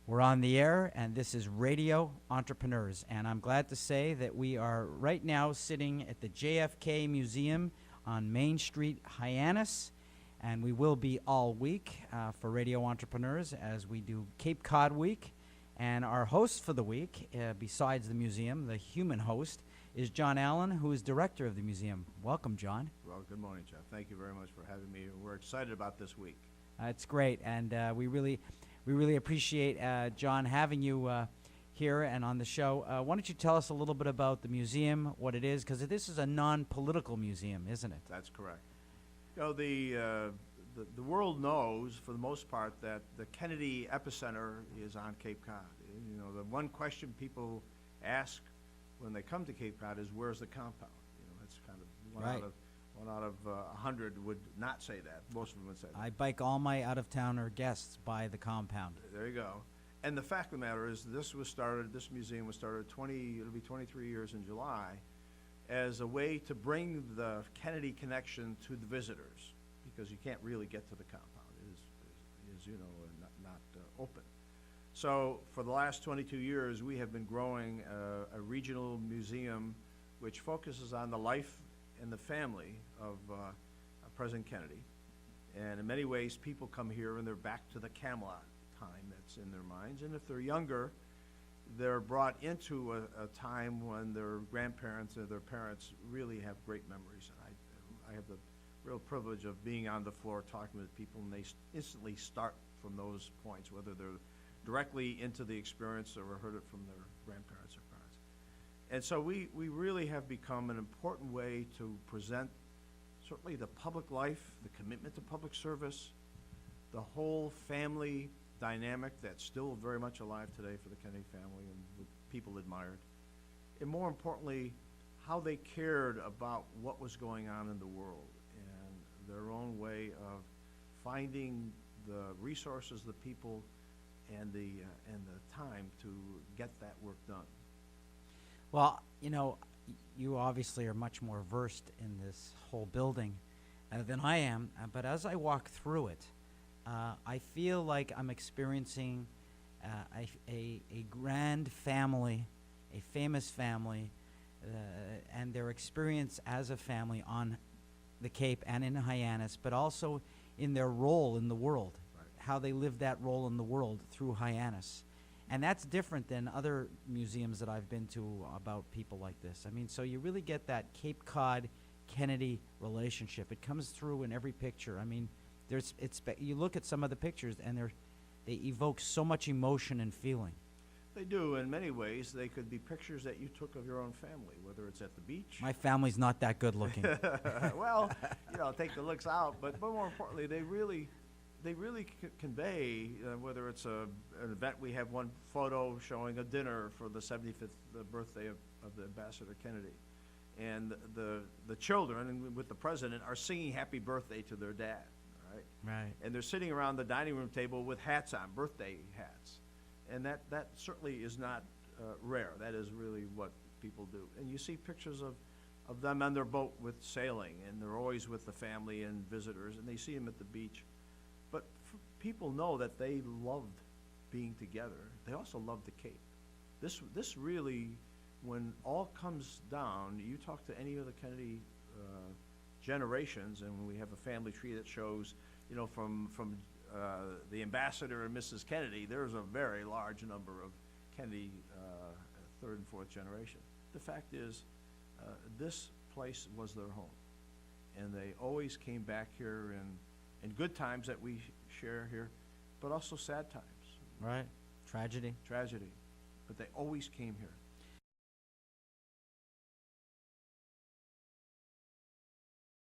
We're on the air, and this is Radio Entrepreneurs. And I'm glad to say that we are right now sitting at the JFK Museum on Main Street, Hyannis. And we will be all week for Radio Entrepreneurs as we do Cape Cod Week. And our host for the week, besides the museum, the human host, is John Allen, who is director of the museum. Welcome, John. Well, good morning, Jeff. Thank you very much for having me. We're excited about this week. It's great, and we really appreciate, John, having you here and on the show. Why don't you tell us a little bit about the museum, what it is, because this is a non-political museum, isn't it? That's correct. You know, the world knows, for the most part, that the Kennedy epicenter is on Cape Cod. You know, the one question people ask when they come to Cape Cod is, where's the compound? You know, that's kind of one out of 100 would not say that. Most of them would say that. I bike all my out-of-towner guests by the compound. There you go. And the fact of the matter is, this museum was started it'll be 23 years in July, as a way to bring the Kennedy connection to the visitors, because you can't really get to the compound. It is you know, not open. So for the last 22 years, we have been growing a regional museum which focuses on the life and the family of President Kennedy. And in many ways, people come here and they're back to the Camelot time that's in their minds. And if they're younger, they're brought into a time when their grandparents or their parents really have great memories. And I have the real privilege of being on the floor talking with people, and they instantly start from those points, whether they're directly into the experience or heard it from their grandparents or parents. And so we really have become an important way to present certainly the public life, the commitment to public service, the whole family dynamic that's still very much alive today for the Kennedy family and what people admired. And more importantly, how they cared about what was going on in the world and their own way of finding the resources, the people, and the time to get that work done. Well, you know, you obviously are much more versed in this whole building than I am, but as I walk through it, I feel like I'm experiencing a grand family, a famous family, and their experience as a family on the Cape and in Hyannis, but also in their role in the world, how they live that role in the world through Hyannis. And that's different than other museums that I've been to about people like this. I mean, so you really get that Cape Cod Kennedy relationship. It comes through in every picture. I mean, you look at some of the pictures and they evoke so much emotion and feeling. They do. In many ways, they could be pictures that you took of your own family, whether it's at the beach. My family's not that good looking. Well, you know, take the looks out, but more importantly, they really convey, whether it's an event. We have one photo showing a dinner for the 75th birthday of the Ambassador Kennedy. And the children with the president are singing happy birthday to their dad, right? Right. And they're sitting around the dining room table with hats on, birthday hats. And that certainly is not rare. That is really what people do. And you see pictures of them on their boat with sailing, and they're always with the family and visitors, and they see them at the beach. But people know that they loved being together. They also loved the Cape. This really, when all comes down, you talk to any of the Kennedy generations, and when we have a family tree that shows, you know, from the ambassador and Mrs. Kennedy, there's a very large number of Kennedy third and fourth generation. The fact is, this place was their home, and they always came back here in good times that we share here, but also sad times. Right. Tragedy. But they always came here.